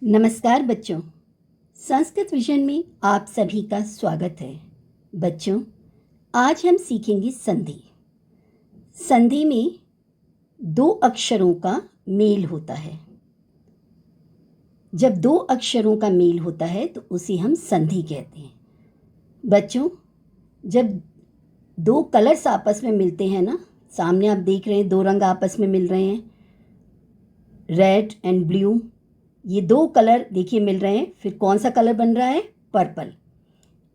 नमस्कार बच्चों, संस्कृत विजन में आप सभी का स्वागत है। बच्चों, आज हम सीखेंगे संधि। संधि में दो अक्षरों का मेल होता है। जब दो अक्षरों का मेल होता है तो उसे हम संधि कहते हैं। बच्चों, जब दो कलर्स आपस में मिलते हैं ना, सामने आप देख रहे हैं दो रंग आपस में मिल रहे हैं, रेड एंड ब्लू। ये दो कलर देखिए मिल रहे हैं, फिर कौन सा कलर बन रहा है? पर्पल।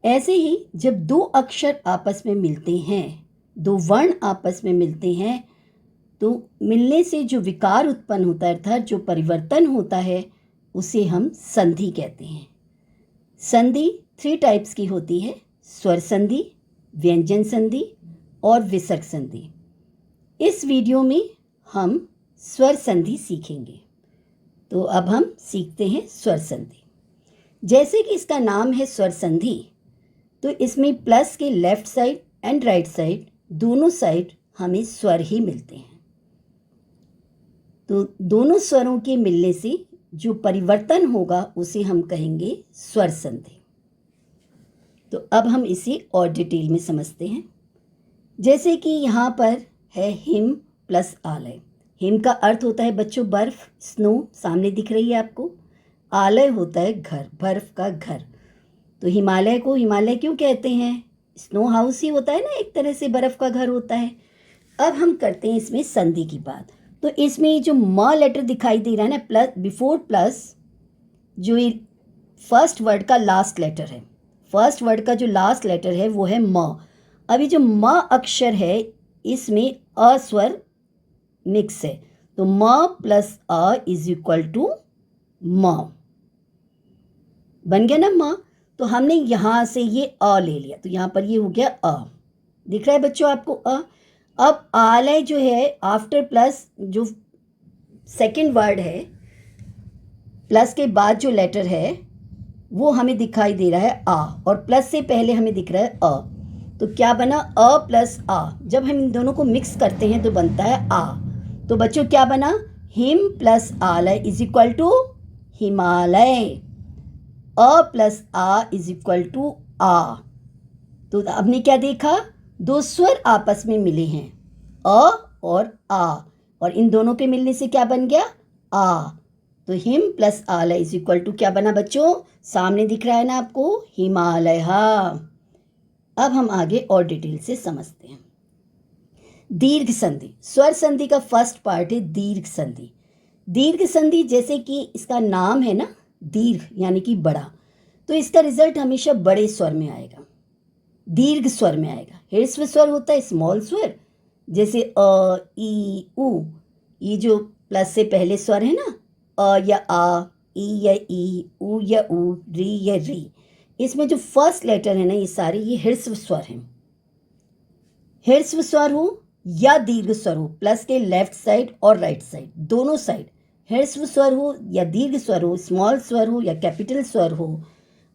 ऐसे ही जब दो अक्षर आपस में मिलते हैं, दो वर्ण आपस में मिलते हैं, तो मिलने से जो विकार उत्पन्न होता है, अर्थात जो परिवर्तन होता है, उसे हम संधि कहते हैं। संधि 3 टाइप्स की होती है: स्वर संधि, व्यंजन संधि और विसर्ग संधि। इस वीडियो में हम स्वर संधि सीखेंगे। तो अब हम सीखते हैं स्वर संधि। जैसे कि इसका नाम है स्वर संधि, तो इसमें प्लस के left side and right side दोनों साइड हमें स्वर ही मिलते हैं। तो दोनों स्वरों के मिलने से जो परिवर्तन होगा उसे हम कहेंगे स्वर संधि। तो अब हम इसे और डिटेल में समझते हैं। जैसे कि यहाँ पर है हिम प्लस आलय। हिम का अर्थ होता है बच्चों बर्फ, स्नो, सामने दिख रही है आपको। आलय होता है घर, बर्फ का घर। तो हिमालय को हिमालय क्यों कहते हैं? स्नो हाउस ही होता है ना, एक तरह से बर्फ का घर होता है। अब हम करते हैं इसमें संधि की बात। तो इसमें जो म लेटर दिखाई दे रहा है ना, प्लस बिफोर प्लस, जो ये फर्स्ट वर्ड का लास्ट लेटर है, फर्स्ट वर्ड का जो लास्ट लेटर है वो है म। अभी जो म अक्षर है इसमें अ स्वर मिक्स है, तो म प्लस अ इज इक्वल टू म। बन गया ना म। तो हमने यहाँ से ये अ ले लिया, तो यहाँ पर ये हो गया अ। दिख रहा है बच्चों आपको अ? अब आलय जो है आफ्टर प्लस, जो सेकंड वर्ड है, प्लस के बाद जो लेटर है वो हमें दिखाई दे रहा है आ, और प्लस से पहले हमें दिख रहा है अ। तो क्या बना? अ प्लस आ। जब हम इन दोनों को मिक्स करते हैं तो बनता है आ। तो बच्चों क्या बना? हिम प्लस आलय इज इक्वल टू हिमालय। अ प्लस आ इज इक्वल टू आ। तो आपने क्या देखा? दो स्वर आपस में मिले हैं, अ और आ, और इन दोनों के मिलने से क्या बन गया? आ। तो हिम प्लस आलय इज इक्वल टू क्या बना बच्चों? सामने दिख रहा है ना आपको, हिमालय। अब हम आगे और डिटेल से समझते हैं। दीर्घ संधि। स्वर संधि का फर्स्ट पार्ट है दीर्घ संधि। दीर्घ संधि जैसे कि इसका नाम है ना, दीर्घ यानी कि बड़ा, तो इसका रिजल्ट हमेशा बड़े स्वर में आएगा, दीर्घ स्वर में आएगा। ह्रस्व स्वर होता है स्मॉल स्वर, जैसे अ, ई, उ। ये जो प्लस से पहले स्वर है ना, अ या आ, ई या ई, उ या उ, री या री, इसमें जो फर्स्ट लेटर है ना, ये सारे ये ह्रस्व स्वर हैं। ह्रस्व स्वर हो या दीर्घ स्वर हो, प्लस के लेफ्ट साइड और राइट साइड दोनों साइड ह्रस्व स्वर हो या दीर्घ स्वर हो, स्मॉल स्वर हो या कैपिटल स्वर हो,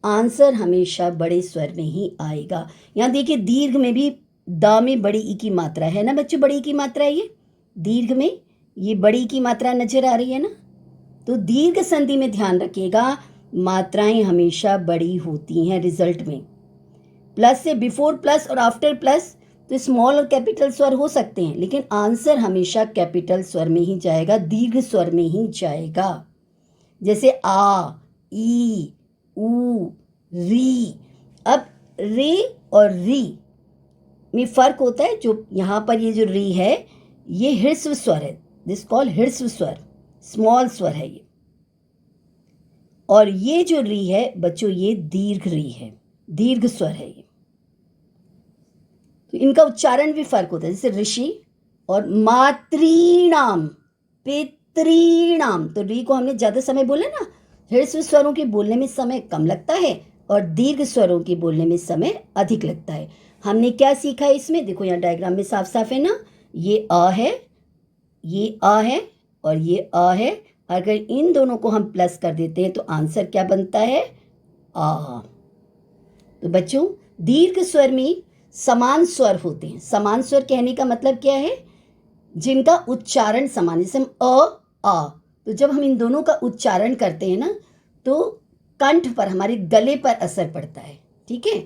आंसर हमेशा बड़े स्वर में ही आएगा। यहाँ देखिए दीर्घ में भी द में बड़ी ई की मात्रा है ना बच्चों, बड़ी ई की मात्रा है ये दीर्घ में, ये बड़ी ई की मात्रा नजर आ रही है ना। तो दीर्घ संधि में ध्यान रखिएगा, मात्राएं हमेशा बड़ी होती हैं रिजल्ट में। प्लस से बिफोर प्लस और आफ्टर प्लस तो स्मॉल और कैपिटल स्वर हो सकते हैं, लेकिन आंसर हमेशा कैपिटल स्वर में ही जाएगा, दीर्घ स्वर में ही जाएगा। जैसे आ, ई, उ, री। अब रे और री में फर्क होता है। जो यहाँ पर ये जो री है ये ह्रस्व स्वर है, दिस कॉल ह्रस्व स्वर, स्मॉल स्वर है ये। और ये जो री है बच्चों ये दीर्घ री है, दीर्घ स्वर है ये। तो इनका उच्चारण भी फर्क होता है, जैसे ऋषि और मातृणाम, पितृणाम। तो री को हमने ज्यादा समय बोला ना, ह्रस्व स्वरों के बोलने में समय कम लगता है और दीर्घ स्वरों के बोलने में समय अधिक लगता है। हमने क्या सीखा है इसमें? देखो यहाँ डायग्राम में साफ साफ है ना, ये अ है, ये अ है और ये अ है। अगर इन दोनों को हम प्लस कर देते हैं तो आंसर क्या बनता है? आ। तो बच्चों दीर्घ स्वर में समान स्वर होते हैं। समान स्वर कहने का मतलब क्या है? जिनका उच्चारण समान, जैसे हम अ, आ। तो जब हम इन दोनों का उच्चारण करते हैं ना, तो कंठ पर, हमारे गले पर असर पड़ता है। ठीक है,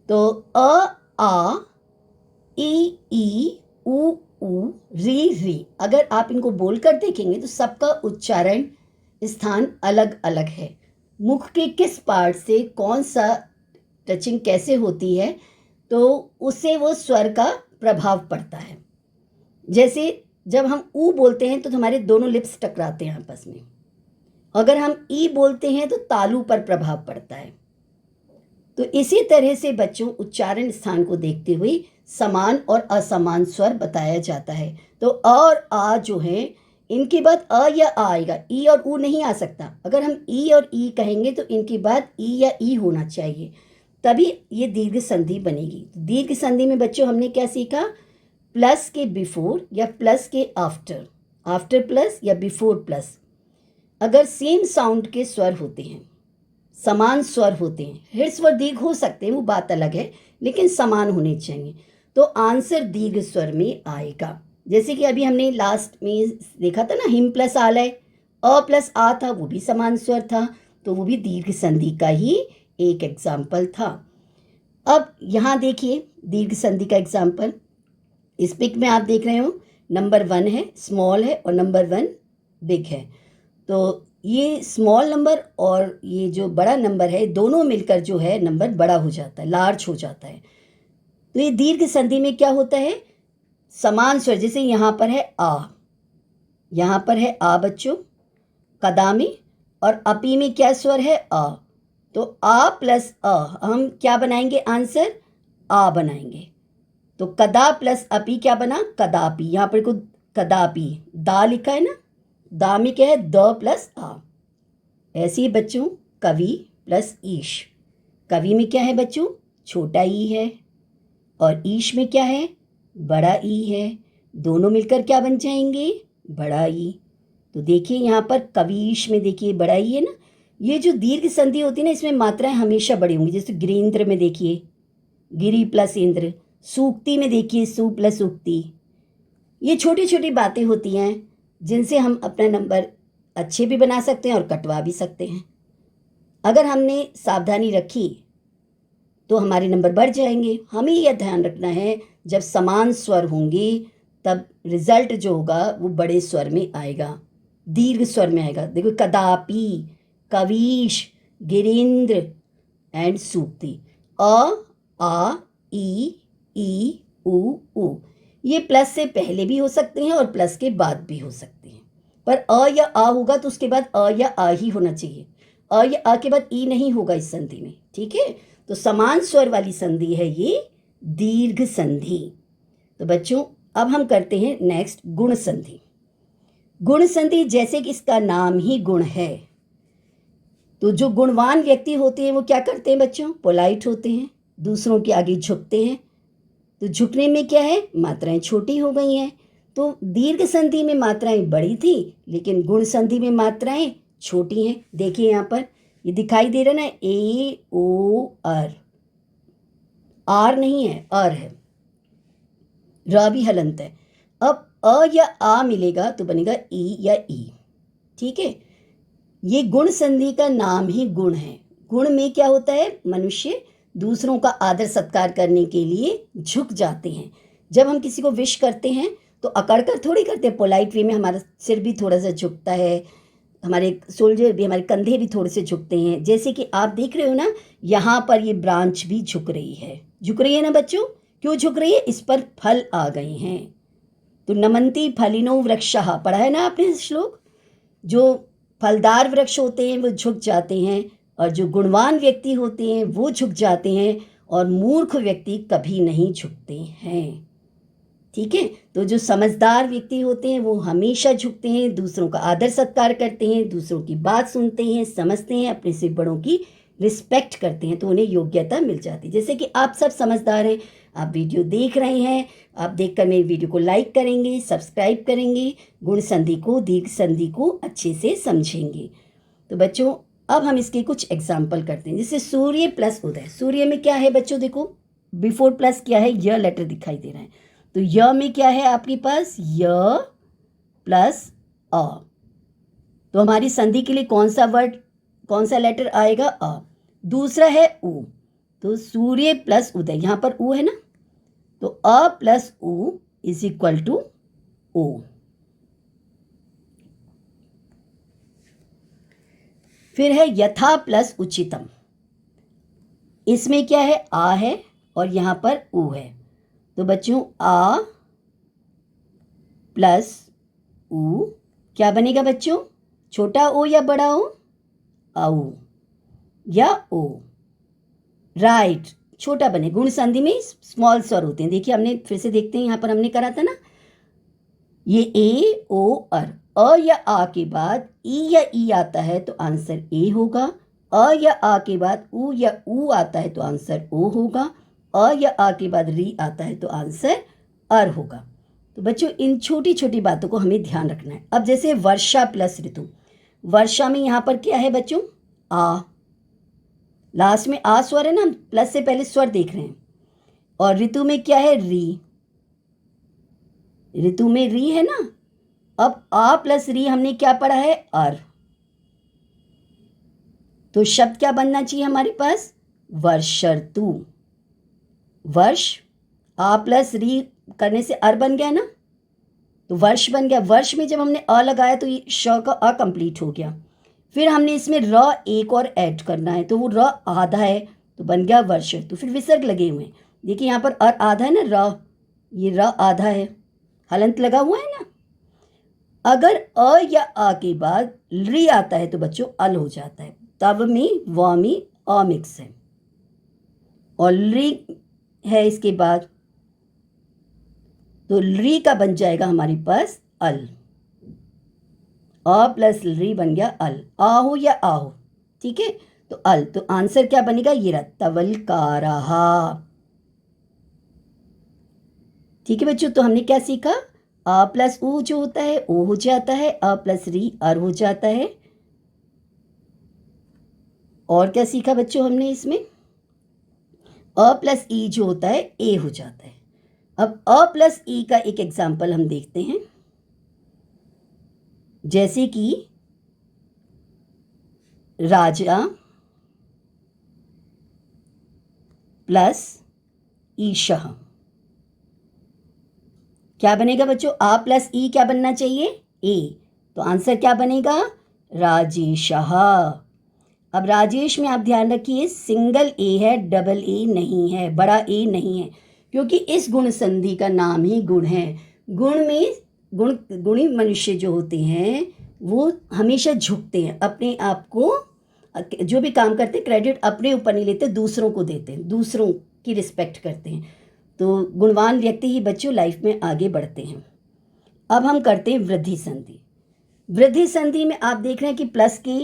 तो अ आ ई उ री, अगर आप इनको बोलकर देखेंगे तो सबका उच्चारण स्थान अलग अलग है। मुख के किस पार्ट से कौन सा टचिंग कैसे होती है, तो उससे वो स्वर का प्रभाव पड़ता है। जैसे जब हम ऊ बोलते हैं तो हमारे दोनों लिप्स टकराते हैं आपस में। अगर हम ई बोलते हैं तो तालू पर प्रभाव पड़ता है। तो इसी तरह से बच्चों उच्चारण स्थान को देखते हुए समान और असमान स्वर बताया जाता है। तो अ और आ जो है, इनके बाद अ या आ आएगा, ई और ऊ नहीं आ सकता। अगर हम ई और ई कहेंगे तो इनके बाद ई या ई होना चाहिए, तभी ये दीर्घ संधि बनेगी। दीर्घ संधि में बच्चों हमने क्या सीखा? प्लस के बिफोर या प्लस के आफ्टर, आफ्टर प्लस या बिफोर प्लस। अगर सेम साउंड के स्वर होते हैं, समान स्वर होते हैं, हृस्व और दीर्घ हो सकते हैं, वो बात अलग है, लेकिन समान होने चाहिए, तो आंसर दीर्घ स्वर में आएगा। जैसे कि अभी हमने लास्ट में देखा था ना, हिम प्लस आलय, अ प्लस आ था, वो भी समान स्वर था, तो वो भी दीर्घ संधि का ही एक एग्जाम्पल था। अब यहाँ देखिए दीर्घ संधि का एग्जाम्पल, इस पिक में आप देख रहे हो नंबर 1 है, स्मॉल है, और नंबर 1 बिग है। तो ये स्मॉल नंबर और ये जो बड़ा नंबर है, दोनों मिलकर जो है नंबर बड़ा हो जाता है, लार्ज हो जाता है। तो ये दीर्घ संधि में क्या होता है? समान स्वर, जैसे यहाँ पर है आ, यहाँ पर है आ बच्चों, कदा में, और अपी में क्या स्वर है? आ। तो आ प्लस अ हम क्या बनाएंगे? आंसर आ बनाएंगे। तो कदा प्लस अपी क्या बना? कदापि। यहाँ पर को कदापि दा लिखा है ना, दा में क्या है? द प्लस आ। ऐसे ही बच्चों कवि प्लस ईश, कवि में क्या है बच्चों? छोटा ई है, और ईश में क्या है? बड़ा ई है। दोनों मिलकर क्या बन जाएंगे? बड़ा ई। तो देखिए यहाँ पर कवीश में देखिए बड़ा ई है ना। ये जो दीर्घ संधि होती है ना, इसमें मात्राएं हमेशा बड़ी होंगी। जैसे गिरीन्द्र में देखिए गिरी प्लस इंद्र, सूक्ति में देखिए सु प्लस उक्ति। ये छोटी छोटी बातें होती हैं जिनसे हम अपना नंबर अच्छे भी बना सकते हैं और कटवा भी सकते हैं। अगर हमने सावधानी रखी तो हमारे नंबर बढ़ जाएंगे। हमें यह ध्यान रखना है, जब समान स्वर होंगे तब रिजल्ट जो होगा वो बड़े स्वर में आएगा, दीर्घ स्वर में आएगा। देखो कदापि, कवीश, गिरीन्द्र एंड सूक्ति। अ आ ई उ। ये प्लस से पहले भी हो सकते हैं और प्लस के बाद भी हो सकते हैं, पर अ या आ होगा तो उसके बाद अ या आ ही होना चाहिए। अ या आ के बाद ई नहीं होगा इस संधि में। ठीक है, तो समान स्वर वाली संधि है ये दीर्घ संधि। तो बच्चों अब हम करते हैं नेक्स्ट गुण संधि। गुण संधि, जैसे कि इसका नाम ही गुण है, तो जो गुणवान व्यक्ति होते हैं वो क्या करते हैं बच्चों? पोलाइट होते हैं, दूसरों के आगे झुकते हैं। तो झुकने में क्या है? मात्राएं छोटी हो गई हैं। तो दीर्घ संधि में मात्राएं बड़ी थी, लेकिन गुण संधि में मात्राएं छोटी हैं। देखिए यहाँ पर ये दिखाई दे रहा है ना, ए ओ अर, आर नहीं है, अर है, र भी हलंत है। अब अ या आ मिलेगा तो बनेगा ई या ई। ठीक है, ये गुण संधि का नाम ही गुण है। गुण में क्या होता है? मनुष्य दूसरों का आदर सत्कार करने के लिए झुक जाते हैं। जब हम किसी को विश करते हैं तो अकड़ कर थोड़ी करते हैं, पोलाइट वे में हमारा सिर भी थोड़ा सा झुकता है, हमारे शोल्डर भी, हमारे कंधे भी थोड़े से झुकते हैं। जैसे कि आप देख रहे हो ना, यहाँ पर ये ब्रांच भी झुक रही है ना बच्चों? क्यों झुक रही है? इस पर फल आ गए हैं। तो नमन्ति फलिनो वृक्षः, पढ़ा है ना आपने श्लोक? जो फलदार वृक्ष होते हैं वो झुक जाते हैं, और जो गुणवान व्यक्ति होते हैं वो झुक जाते हैं, और मूर्ख व्यक्ति कभी नहीं झुकते हैं। ठीक है, तो जो समझदार व्यक्ति होते हैं वो हमेशा झुकते हैं, दूसरों का आदर सत्कार करते हैं, दूसरों की बात सुनते हैं, समझते हैं, अपने से बड़ों की रिस्पेक्ट करते हैं, तो उन्हें योग्यता मिल जाती है। जैसे कि आप सब समझदार हैं, आप वीडियो देख रहे हैं, आप देखकर मेरी वीडियो को लाइक करेंगे, सब्सक्राइब करेंगे, गुण संधि को, दीर्घ संधि को अच्छे से समझेंगे। तो बच्चों अब हम इसके कुछ एग्जाम्पल करते हैं। जैसे सूर्य प्लस उदय। सूर्य में क्या है बच्चों? देखो बिफोर प्लस क्या है? य लेटर दिखाई दे रहा है, तो य में क्या है आपके पास? य प्लस अ। तो हमारी संधि के लिए कौन सा वर्ड कौन सा लेटर आएगा? अ। दूसरा है उ, तो सूर्य प्लस उदय, यहाँ पर उ है ना, तो अ प्लस उ इज इक्वल टू ओ। फिर है यथा प्लस उचितम, इसमें क्या है? आ है और यहाँ पर उ है, तो बच्चों आ प्लस उ क्या बनेगा बच्चों? छोटा ओ या बड़ा ओ? औ या ओ, राइट, छोटा बने। गुण संधि में स्मॉल स्वर होते हैं। देखिए हमने फिर से देखते हैं, यहाँ पर हमने करा था ना, ये ए ओ अर, अ या आ के बाद ई या ई आता है तो आंसर ए होगा। अ या आ के बाद उ या उ आता है तो आंसर ओ होगा। अ या आ के बाद री आता है तो आंसर अर होगा। तो बच्चों इन छोटी छोटी बातों को हमें ध्यान रखना है। अब जैसे वर्षा प्लस ऋतु, वर्षा में यहाँ पर क्या है बच्चों? आ, लास्ट में आ स्वर है ना, प्लस से पहले स्वर देख रहे हैं। और ऋतु में क्या है? री, ऋतु में री है ना। अब आ प्लस री हमने क्या पढ़ा है? अर, तो शब्द क्या बनना चाहिए हमारे पास? वर्षर्तु। वर्ष, आ प्लस री करने से अर बन गया ना, तो वर्ष बन गया। वर्ष में जब हमने अ लगाया तो ये श का अ कंप्लीट हो गया। फिर हमने इसमें र एक और ऐड करना है, तो वो र आधा है तो बन गया वर्ष। तो फिर विसर्ग लगे हुए हैं, देखिए यहाँ पर अर आधा है ना, र, ये र आधा है, हलंत लगा हुआ है ना। अगर अ या आ के बाद री आता है तो बच्चों अल हो जाता है। तब में व में अ मिक्स है और री है इसके बाद, तो री का बन जाएगा हमारे पास अल। अ प्लस री बन गया अल, आ हो या आ हो, ठीक है, तो अल। तो आंसर क्या बनेगा? ये रहा तवलकाराहा। ठीक है बच्चों, तो हमने क्या सीखा? आ प्लस उ जो होता है ओ हो जाता है, अ प्लस री अर हो जाता है। और क्या सीखा बच्चों हमने इसमें? अ प्लस ई जो होता है ए हो जाता है। अब अ प्लस ई का एक एग्जाम्पल हम देखते हैं, जैसे कि राजा प्लस ईशः, क्या बनेगा बच्चों? आ प्लस ई क्या बनना चाहिए? ए, तो आंसर क्या बनेगा? राजेशः। अब राजेश में आप ध्यान रखिए सिंगल ए है, डबल ए नहीं है, बड़ा ए नहीं है, क्योंकि इस गुण संधि का नाम ही गुण है। गुण में गुणी मनुष्य जो होते हैं वो हमेशा झुकते हैं, अपने आप को, जो भी काम करते क्रेडिट अपने ऊपर नहीं लेते, दूसरों को देते हैं, दूसरों की रिस्पेक्ट करते हैं। तो गुणवान व्यक्ति ही बच्चों लाइफ में आगे बढ़ते हैं। अब हम करते हैं वृद्धि संधि। वृद्धि संधि में आप देख रहे हैं कि प्लस के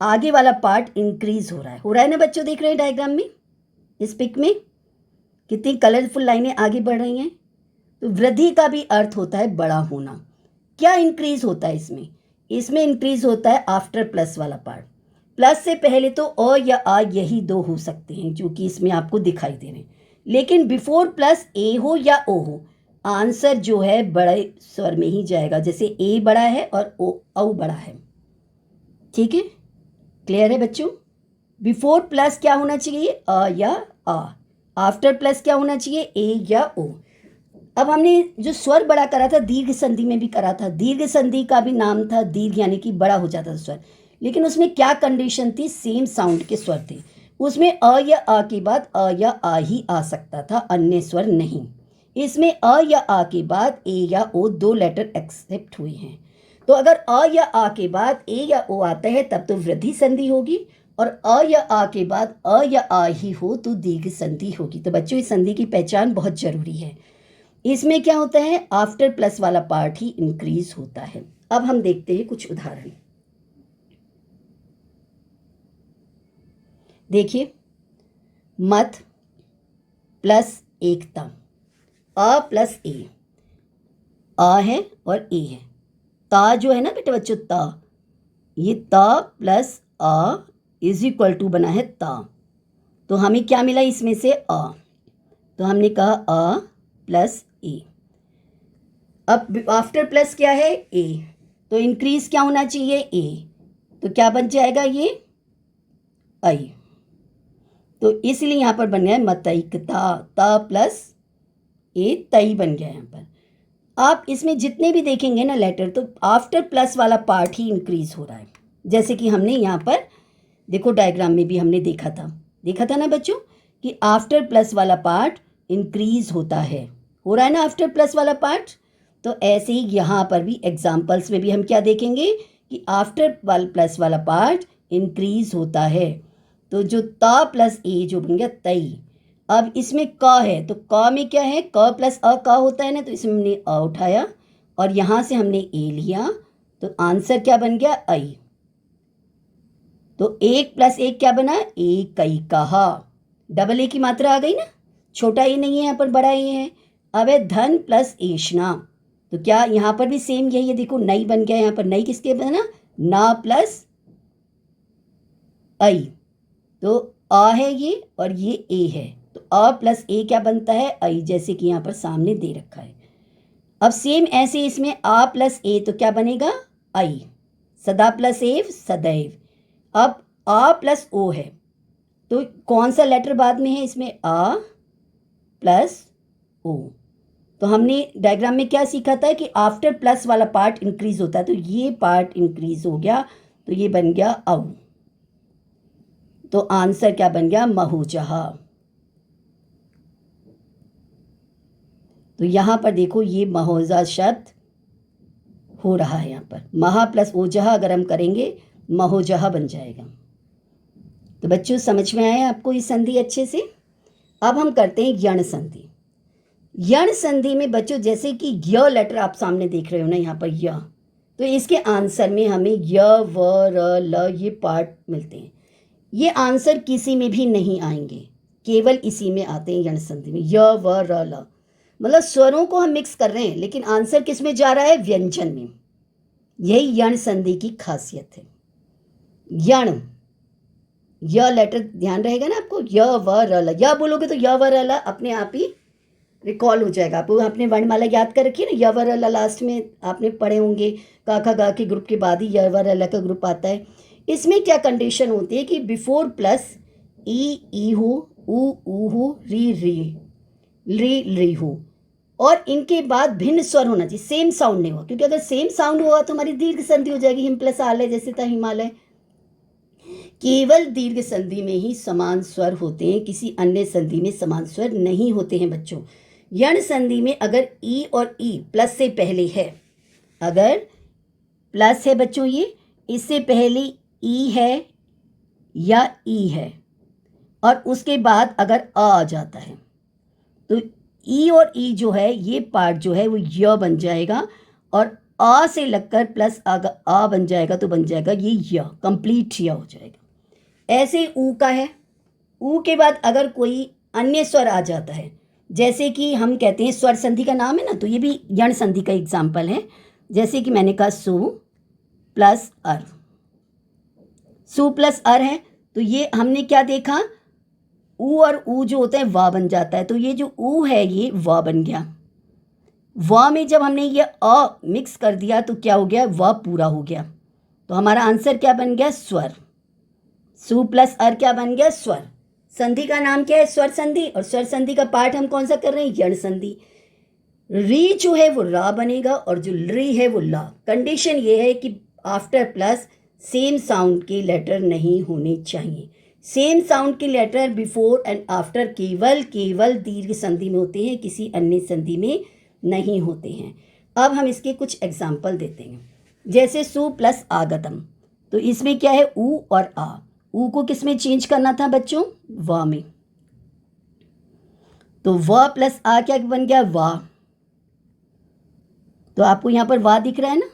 आगे वाला पार्ट इंक्रीज हो रहा है ना बच्चों, देख रहे हैं डायग्राम में, इस पिक में कितनी कलरफुल लाइनें आगे बढ़ रही हैं। तो वृद्धि का भी अर्थ होता है बड़ा होना। क्या इंक्रीज होता है इसमें? इसमें इंक्रीज होता है आफ्टर प्लस वाला पार्ट। प्लस से पहले तो अ या आ यही दो हो सकते हैं जो कि इसमें आपको दिखाई दे रहे हैं, लेकिन बिफोर प्लस ए हो या ओ हो, आंसर जो है बड़े स्वर में ही जाएगा। जैसे ए बड़ा है और ओ औ बड़ा है, ठीक है, क्लियर है बच्चों? बिफोर प्लस क्या होना चाहिए? अ या आ। आफ्टर प्लस क्या होना चाहिए? ए या ओ। अब हमने जो स्वर बड़ा करा था दीर्घ संधि में भी करा था, दीर्घ संधि का भी नाम था दीर्घ, यानी कि बड़ा हो जाता था स्वर, लेकिन उसमें क्या कंडीशन थी? सेम साउंड के स्वर थे, उसमें अ या आ के बाद अ या आ ही आ सकता था, अन्य स्वर नहीं। इसमें अ या आ के बाद ए या ओ दो लेटर एक्सेप्ट हुए हैं, तो अगर अ या आ के बाद ए या ओ आता है तब तो वृद्धि संधि होगी, और अ या आ के बाद अ या आ ही हो तो दीर्घ संधि होगी। तो बच्चों इस संधि की पहचान बहुत जरूरी है। इसमें क्या होता है? आफ्टर प्लस वाला पार्ट ही इंक्रीज होता है। अब हम देखते हैं कुछ उदाहरण। देखिए, मत प्लस एकता, अ प्लस ए, आ है और ए है, ता जो है ना बेटा बच्चों, ता, ये ता प्लस आ इज इक्वल टू बना है ता, तो हमें क्या मिला इसमें से? आ, तो हमने कहा आ प्लस ए। अब आफ्टर प्लस क्या है? ए, तो इंक्रीज क्या होना चाहिए? ए, तो क्या बन जाएगा ये? आई। तो इसलिए यहाँ पर बन गया मतैकता, त प्लस ए तई बन गया यहाँ पर। आप इसमें जितने भी देखेंगे ना लेटर, तो आफ्टर प्लस वाला पार्ट ही इंक्रीज हो रहा है। जैसे कि हमने यहाँ पर देखो डायग्राम में भी हमने देखा था ना बच्चों कि आफ्टर प्लस वाला पार्ट इंक्रीज होता है, हो रहा है ना आफ्टर प्लस वाला पार्ट। तो ऐसे ही यहाँ पर भी एग्जाम्पल्स में भी हम क्या देखेंगे कि आफ्टर प्लस वाला पार्ट इंक्रीज होता है। तो जो ता प्लस ए जो बन गया तई। अब इसमें क है, तो क में क्या है, क प्लस अ क होता है ना, तो इसमें हमने अ उठाया और यहाँ से हमने ए लिया, तो आंसर क्या बन गया, आई। तो एक प्लस एक क्या बना, एक कई कहा। डबल ए की मात्रा आ गई ना, छोटा ए नहीं है यहाँ पर, बड़ा ए है। अब है धन प्लस एशना, तो क्या यहाँ पर भी सेम यही है, देखो नई बन गया। यहाँ पर नई किसके बना, ना प्लस आई। तो आ है ये और ये ए है, तो अ प्लस ए क्या बनता है, आई, जैसे कि यहाँ पर सामने दे रखा है। अब सेम ऐसे इसमें आ प्लस ए तो क्या बनेगा, आई। सदा प्लस एव सदैव। अब आ प्लस ओ है, तो कौन सा लेटर बाद में है इसमें, आ प्लस ओ। तो हमने डायग्राम में क्या सीखा था कि आफ्टर प्लस वाला पार्ट इंक्रीज होता है, तो ये पार्ट इंक्रीज हो गया, तो ये बन गया औ। तो आंसर क्या बन गया, महूजहा। तो यहाँ पर देखो ये महोजा शब्द हो रहा है, यहाँ पर महा प्लस ओजहा अगर हम करेंगे महोजहा बन जाएगा। तो बच्चों समझ में आया आपको ये संधि अच्छे से। अब हम करते हैं यण संधि। यण संधि में बच्चों जैसे कि य लेटर आप सामने देख रहे हो ना यहाँ पर य, तो इसके आंसर में हमें य व र ल ये पार्ट मिलते हैं। ये आंसर किसी में भी नहीं आएंगे, केवल इसी में आते हैं यण संधि में, य व र ल। मतलब स्वरों को हम मिक्स कर रहे हैं लेकिन आंसर किस में जा रहा है, व्यंजन में। यही यण संधि की खासियत है। यण, य लेटर ध्यान रहेगा ना आपको, य व र ल। य बोलोगे तो य व र ल अपने आप ही रिकॉल हो जाएगा। आप अपने वर्णमाला याद कर रखिए ना, य व र ल लास्ट में आपने पढ़े होंगे, का खा गा के ग्रुप के बाद ही य व र ल का ग्रुप आता है। इसमें क्या कंडीशन होती है कि बिफोर प्लस ई हो, ऊ हो, री हो, और इनके बाद भिन्न स्वर होना चाहिए, सेम साउंड नहीं हुआ, क्योंकि अगर सेम साउंड हुआ तो हमारी दीर्घ संधि हो जाएगी। हिम प्लस आलय जैसे था हिमालय। केवल दीर्घ संधि में ही समान स्वर होते हैं, किसी अन्य संधि में समान स्वर नहीं होते हैं बच्चों। यण संधि में अगर ई और ई प्लस से पहले है, अगर प्लस है बच्चों ये, इससे पहले ई है या ई है और उसके बाद अगर आ जाता है, तो ई और ई जो है ये पार्ट जो है वो य बन जाएगा, और आ से लगकर प्लस आ बन जाएगा, तो बन जाएगा ये य, कंप्लीट य हो जाएगा। ऐसे ऊ का है, ऊ के बाद अगर कोई अन्य स्वर आ जाता है, जैसे कि हम कहते हैं स्वर संधि का नाम है ना, तो ये भी यण संधि का एग्जाम्पल है। जैसे कि मैंने कहा सु प्लस अर, सु प्लस अर है, तो ये हमने क्या देखा, ऊ और ऊ जो होता है वा बन जाता है, तो ये जो ऊ है ये वा बन गया। वा में जब हमने ये अ मिक्स कर दिया तो क्या हो गया, वा पूरा हो गया। तो हमारा आंसर क्या बन गया, स्वर। सु प्लस अर क्या बन गया, स्वर। संधि का नाम क्या है, स्वर संधि, और स्वर संधि का पार्ट हम कौन सा कर रहे हैं, यण संधि। री जो है वो रा बनेगा और जो री है वो ला। कंडीशन ये है कि आफ्टर प्लस सेम साउंड के लेटर नहीं होने चाहिए। सेम साउंड के लेटर बिफोर एंड आफ्टर केवल दीर्घ संधि में होते हैं, किसी अन्य संधि में नहीं होते हैं। अब हम इसके कुछ एग्जाम्पल देते हैं। जैसे सु प्लस आगतम, तो इसमें क्या है, ऊ और आ। ऊ को किस में चेंज करना था बच्चों, वा में, तो वा प्लस आ क्या बन गया, वा। तो आपको यहाँ पर वा दिख रहा है ना,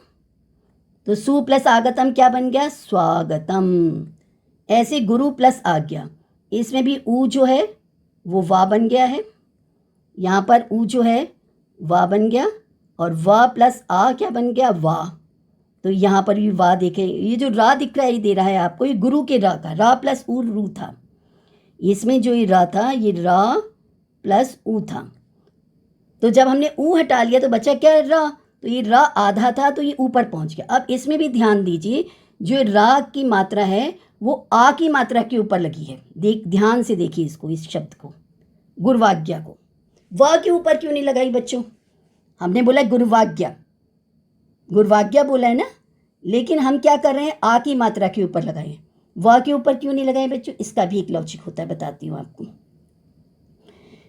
तो सु प्लस आगतम क्या बन गया, स्वागतम। ऐसे गुरु प्लस आज्ञा, इसमें भी ऊ जो है वो वा बन गया है, यहाँ पर ऊ जो है वा बन गया, और वा प्लस आ क्या बन गया, वा। तो यहाँ पर भी वा देखें, ये जो रा दिख रहा है ये दे रहा है आपको, ये गुरु के रा का, रा प्लस ऊ रू था। इसमें जो ये रा था ये रा प्लस ऊ था, तो जब हमने ऊ हटा लिया तो बचा क्या, रा। तो ये रा आधा था तो ये ऊपर पहुँच गया। अब इसमें भी ध्यान दीजिए, जो रा की मात्रा है वो आ की मात्रा के ऊपर लगी है। ध्यान से देखिए इसको, इस शब्द को, गुरुवाज्ञा को। व के ऊपर क्यों नहीं लगाई बच्चों? हमने बोला गुरुवाज्ञा, गुरुवाज्ञा बोला है ना, लेकिन हम क्या कर रहे हैं, आ की मात्रा के ऊपर लगाए। व के ऊपर क्यों नहीं लगाए बच्चों? इसका भी एक लॉजिक होता है, बताती हूँ आपको।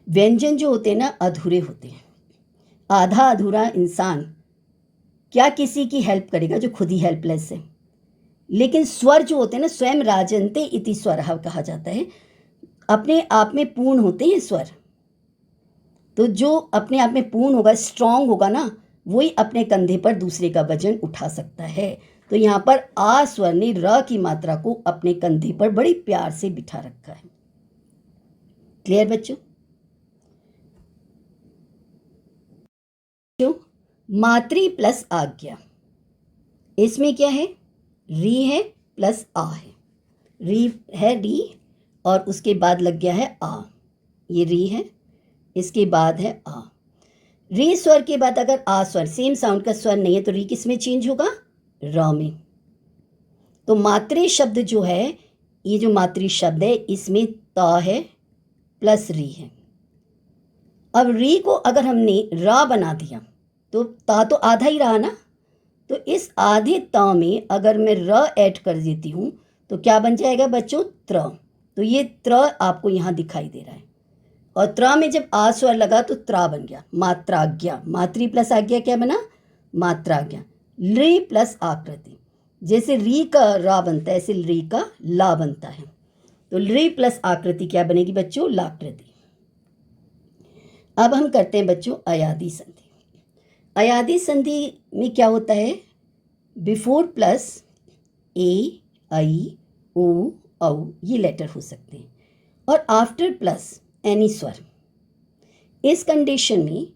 व्यंजन जो होते हैं ना, अधूरे होते हैं। आधा अधूरा इंसान क्या किसी की हेल्प करेगा जो खुद ही हेल्पलेस है। लेकिन स्वर जो होते हैं ना, स्वयं राजन्ते इति स्वरः कहा जाता है, अपने आप में पूर्ण होते हैं स्वर। तो जो अपने आप में पूर्ण होगा, स्ट्रांग होगा ना, वही अपने कंधे पर दूसरे का वजन उठा सकता है। तो यहाँ पर आ स्वर ने र की मात्रा को अपने कंधे पर बड़ी प्यार से बिठा रखा है। क्लियर बच्चों? मातृ प्लस आज्ञा, इसमें क्या है, री है प्लस आ है। री है, री, और उसके बाद लग गया है आ। ये री है, इसके बाद है आ। री स्वर के बाद अगर आ स्वर, सेम साउंड का स्वर नहीं है, तो री किस में चेंज होगा? र में। तो मातृ शब्द जो है, ये जो मातृ शब्द है, इसमें ता है प्लस री है। अब री को अगर हमने रा बना दिया तो ता तो आधा ही रहा ना, तो इस आधे ता में अगर मैं र ऐड कर देती हूँ तो क्या बन जाएगा बच्चों? त्र। तो ये त्र आपको यहाँ दिखाई दे रहा है, और त्र में जब आ स्वर लगा तो त्रा बन गया, मात्राज्ञा। मातृ प्लस आज्ञा क्या बना? मात्राज्ञा। री प्लस आकृति, जैसे री का रा बनता है ऐसे री का ला बनता है, तो री प्लस आकृति क्या बनेगी बच्चों? लाकृति। अब हम करते हैं बच्चों अयादि संधि। अयादि संधि में क्या होता है? बिफोर प्लस ए, आई, ओ, औ ये लेटर हो सकते हैं, और आफ्टर प्लस एनी स्वर। इस कंडीशन में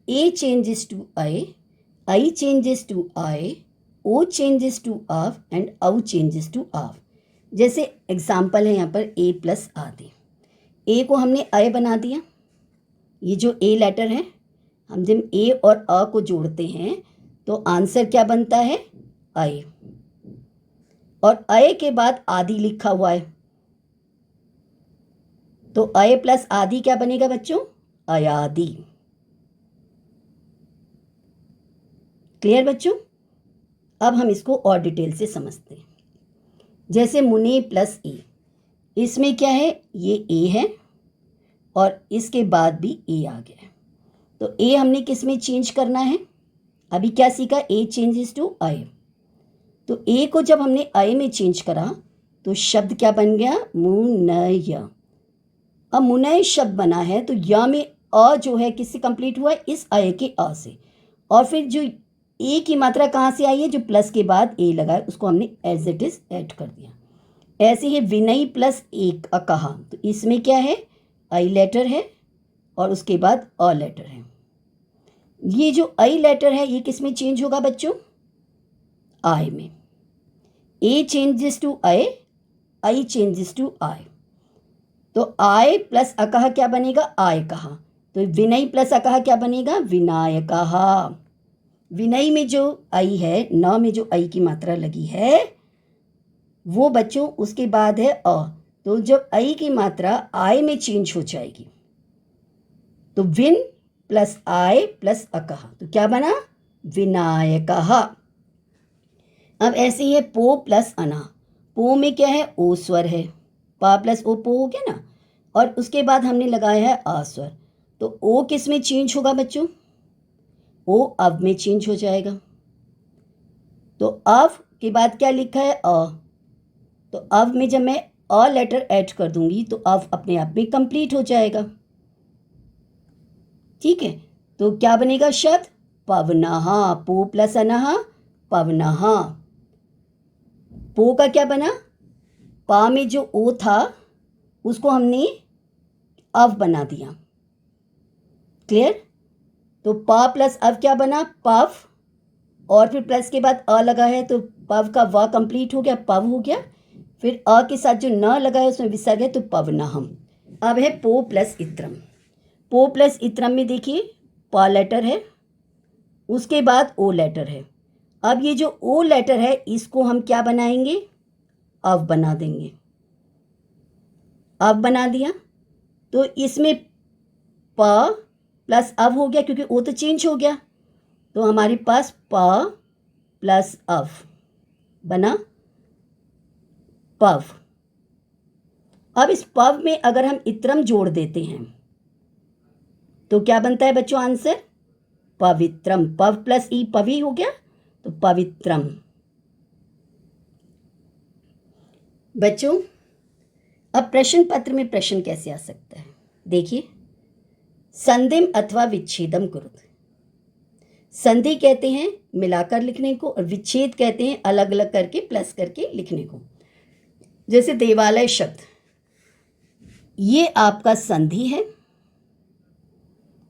ए चेंजेस टू आई चेंजेस टू आई, ओ चेंजेस टू आव एंड औ चेंजेस टू आव। जैसे एग्जाम्पल है यहाँ पर ए प्लस आदि। ए को हमने अय बना दिया, ये जो ए लेटर है, हम जब ए और अ को जोड़ते हैं तो आंसर क्या बनता है? अय। और अय के बाद आदि लिखा हुआ है, तो अय प्लस आदि क्या बनेगा बच्चों? अयादि। क्लियर बच्चों? अब हम इसको और डिटेल से समझते हैं। जैसे मुने प्लस ए, इसमें क्या है? ये ए है और इसके बाद भी ए आ गया है, तो ए हमने किस में चेंज करना है? अभी क्या सीखा? ए चेंजेस टू अय। तो ए को जब हमने अय में चेंज करा तो शब्द क्या बन गया? मुनय। अब मुनय शब्द बना है तो य में अ जो है किससे कंप्लीट हुआ है? इस अय के अ से। और फिर जो ए की मात्रा कहाँ से आई है? जो प्लस के बाद ए लगा है उसको हमने एज इट इज ऐड कर दिया। ऐसे ही विनय प्लस एक अकहा, तो इसमें क्या है? आई लेटर है और उसके बाद अ लेटर है। ये जो आई लेटर है ये किस में चेंज होगा बच्चों? आई में। ए चेंजेस टू आई चेंजेस टू आई, तो आई प्लस अकहा क्या बनेगा? आय कहा। तो विनय प्लस अकहा क्या बनेगा? विनायकः। विनय में जो आई है, न में जो आई की मात्रा लगी है वो बच्चों उसके बाद है अ, तो जब आई की मात्रा आय में चेंज हो जाएगी तो विन प्लस आय प्लस अकह, तो क्या बना? विनायकः। अब ऐसे ही है पो प्लस अना। पो में क्या है? ओ स्वर है, पा प्लस ओ पो हो गया ना, और उसके बाद हमने लगाया है आ स्वर, तो ओ किस में चेंज होगा बच्चों? ओ अव में चेंज हो जाएगा। तो अव के बाद क्या लिखा है? अ, तो अव में जब मैं अ लेटर ऐड कर दूंगी तो अव अपने आप में कंप्लीट हो जाएगा। ठीक है, तो क्या बनेगा शब्द? पवनः। पो प्लस अनः पवनः। पो का क्या बना? पा में जो ओ था उसको हमने अव बना दिया। क्लियर? तो पा प्लस अव क्या बना? पव, और फिर प्लस के बाद अ लगा है तो पव का व कंप्लीट हो गया, पव हो गया। फिर अ के साथ जो न लगा है उसमें विसर्ग है तो पवनहम। अब है पो प्लस इत्रम। पो प्लस इत्रम में देखिए प लेटर है, उसके बाद ओ लेटर है। अब ये जो ओ लेटर है इसको हम क्या बनाएंगे? अव बना देंगे। अव बना दिया तो इसमें प प्लस अव हो गया, क्योंकि ओ तो चेंज हो गया, तो हमारे पास प प्लस अव बना पव। अब इस पव में अगर हम इत्रम जोड़ देते हैं तो क्या बनता है बच्चों आंसर? पवित्रम। पव प्लस ई पवी हो गया, तो पवित्रम। बच्चों अब प्रश्न पत्र में प्रश्न कैसे आ सकता है? देखिए, संधिम अथवा विच्छेदम कुरुत। संधि कहते हैं मिलाकर लिखने को, और विच्छेद कहते हैं अलग अलग करके प्लस करके लिखने को। जैसे देवालय शब्द, ये आपका संधि है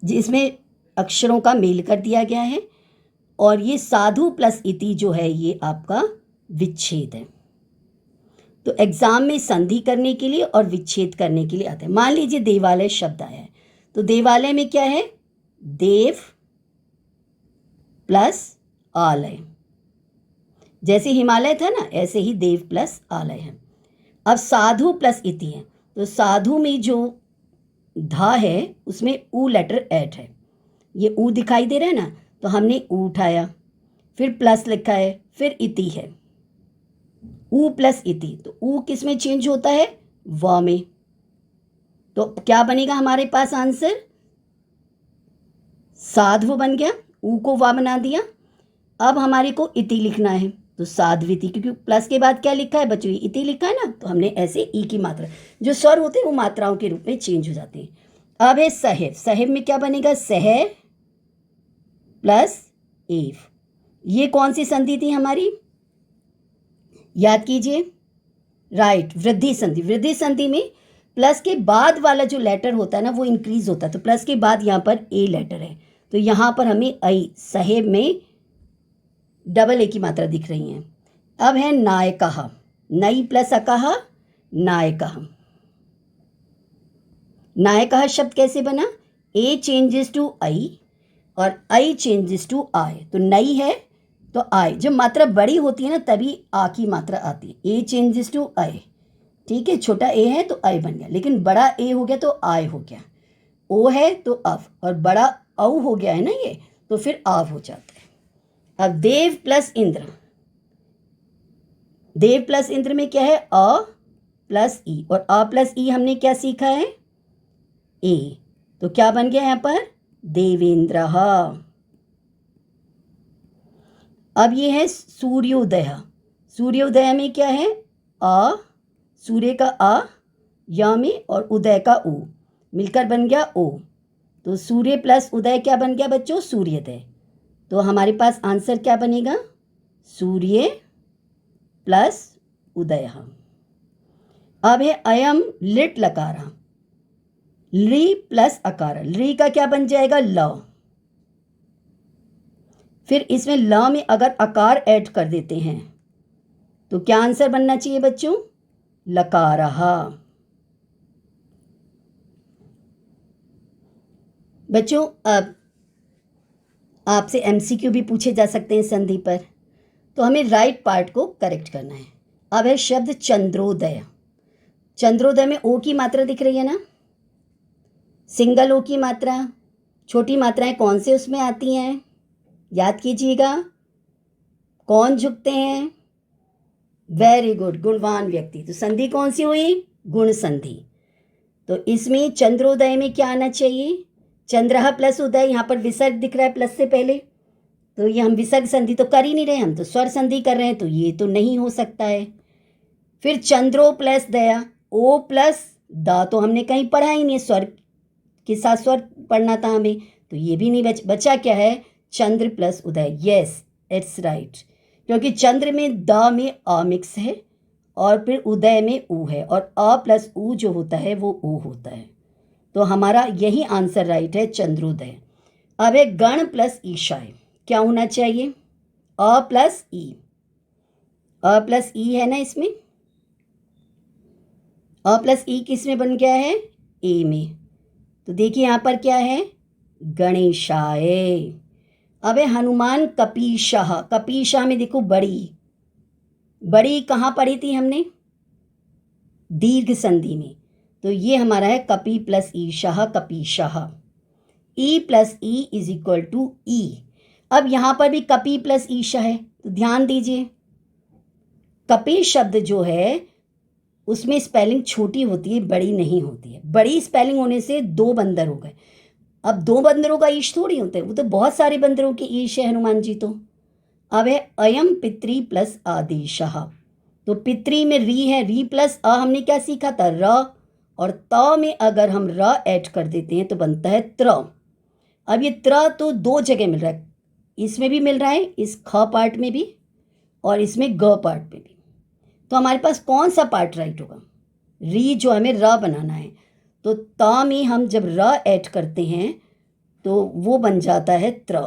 जिसमें अक्षरों का मेल कर दिया गया है, और ये साधु प्लस इति जो है ये आपका विच्छेद है। तो एग्जाम में संधि करने के लिए और विच्छेद करने के लिए आता है। मान लीजिए देवालय शब्द आया है, तो देवालय में क्या है? देव प्लस आलय। जैसे हिमालय था ना, ऐसे ही देव प्लस आलय है। अब साधु प्लस इति है, तो साधु में जो धा है उसमें ऊ लेटर ऐड है। ये ऊ दिखाई दे रहा है ना, तो हमने ऊ उठाया, फिर प्लस लिखा है, फिर इति है, ऊ प्लस इति। तो ऊ किस में चेंज होता है? व में। तो क्या बनेगा हमारे पास आंसर? साधु बन गया, ऊ को व बना दिया। अब हमारे को इति लिखना है, तो साध्विति, क्योंकि प्लस के बाद क्या लिखा है बच्चों? इति लिखा है ना, तो हमने ऐसे ई की मात्रा, जो स्वर होते हैं वो मात्राओं के रूप में चेंज हो जाते हैं। अब है सहेब। सहेब में क्या बनेगा? सह प्लस एव। ये कौन सी संधि थी हमारी? याद कीजिए, राइट, वृद्धि संधि। वृद्धि संधि में प्लस के बाद वाला जो लेटर होता है ना वो इंक्रीज होता है, तो प्लस के बाद यहाँ पर ए लेटर है, तो यहाँ पर हमें आई, सहेब में डबल ए की मात्रा दिख रही है। अब है नायकः। नई प्लस अकः, नायकः। नायकः शब्द कैसे बना? ए चेंजेस टू आई और आई चेंजेस टू आय, तो नई है तो आय। जब मात्रा बड़ी होती है ना तभी आ की मात्रा आती है। ए चेंजेस टू आय, ठीक है, छोटा ए है तो आय बन गया, लेकिन बड़ा ए हो गया तो आय हो गया। ओ है तो अव, और बड़ा औ हो गया है ना ये, तो फिर आव हो जाता है। अब देव प्लस इंद्र। देव प्लस इंद्र में क्या है? अ प्लस ई, और अ प्लस ई हमने क्या सीखा है? ए, तो क्या बन गया यहाँ पर? देवेंद्रः। अब ये है सूर्योदय। सूर्योदय में क्या है? अ, सूर्य का अ, य में, और उदय का उ, मिलकर बन गया ओ। तो सूर्य प्लस उदय क्या बन गया बच्चों? सूर्योदय। तो हमारे पास आंसर क्या बनेगा? सूर्य प्लस उदय। अब है अयम लिट लकारा। ली प्लस अकार, ली का क्या बन जाएगा? ल। फिर इसमें ल में अगर अकार ऐड कर देते हैं तो क्या आंसर बनना चाहिए बच्चों? लकारः। बच्चों अब आपसे एमसीक्यू भी पूछे जा सकते हैं संधि पर, तो हमें राइट पार्ट को करेक्ट करना है। अब है शब्द चंद्रोदय। चंद्रोदय में ओ की मात्रा दिख रही है ना, सिंगल ओ की मात्रा। छोटी मात्राएं कौन से उसमें आती हैं? याद कीजिएगा, कौन झुकते हैं? वेरी गुड, गुणवान व्यक्ति। तो संधि कौन सी हुई? गुण संधि। तो इसमें चंद्रोदय में क्या आना चाहिए? चंद्रः प्लस उदय, यहाँ पर विसर्ग दिख रहा है प्लस से पहले, तो ये हम विसर्ग संधि तो कर ही नहीं रहे, हम तो स्वर संधि कर रहे हैं, तो ये तो नहीं हो सकता है। फिर चंद्रो प्लस दया, ओ प्लस दा तो हमने कहीं पढ़ा ही नहीं, स्वर के साथ स्वर पढ़ना था हमें, तो ये भी नहीं बचा क्या है? चंद्र प्लस उदय। यस, इट्स राइट, क्योंकि चंद्र में द में अ मिक्स है और फिर उदय में ऊ है, और अ प्लस ऊ जो होता है वो ऊ होता है, तो हमारा यही आंसर राइट है, चंद्रोदय। अब है गण प्लस ईशाय। क्या होना चाहिए? अ प्लस ई। अ प्लस ई है ना इसमें, अ प्लस ई किस में बन गया है? ए में। तो देखिए यहाँ पर क्या है? गणेशाय। अब है हनुमान कपीशः। कपीशः में देखो बड़ी, बड़ी कहाँ पढ़ी थी हमने? दीर्घ संधि में। तो ये हमारा है कपि प्लस ईशाह, कपीशाह। ई प्लस ई इज इक्वल टू ई। अब यहाँ पर भी कपि प्लस ईशा है, तो ध्यान दीजिए कपि शब्द जो है उसमें स्पेलिंग छोटी होती है, बड़ी नहीं होती है। बड़ी स्पेलिंग होने से दो बंदर हो गए। अब दो बंदरों का ईश थोड़ी होता है, वो तो बहुत सारे बंदरों के ईश है हनुमान जी। तो अब है अयम पितृ प्लस आदेशः। तो पितृ में री है, री प्लस अ हमने क्या सीखा था, र, और त में अगर हम र ऐड कर देते हैं तो बनता है त्र। अब ये त्र तो दो जगह मिल रहा है, इसमें भी मिल रहा है, इस ख पार्ट में भी और इसमें ग पार्ट में भी। तो हमारे पास कौन सा पार्ट राइट होगा, री जो हमें र बनाना है, तो त में हम जब र ऐड करते हैं तो वो बन जाता है त्र।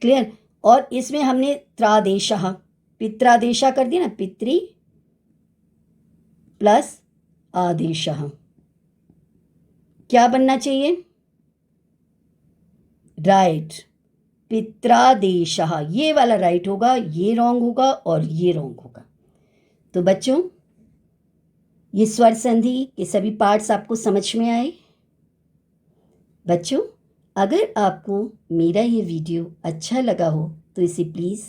क्लियर। और इसमें हमने त्रादेशः, पित्रादेशः कर दिया ना, पितृ प्लस आदेशः, क्या बनना चाहिए, राइट, पित्रादेशः। ये वाला राइट होगा, ये रॉन्ग होगा और ये रॉन्ग होगा। तो बच्चों ये स्वर संधि के सभी पार्ट्स आपको समझ में आए। बच्चों अगर आपको मेरा ये वीडियो अच्छा लगा हो तो इसे please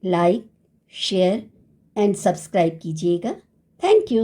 like, share and subscribe कीजिएगा। Thank you.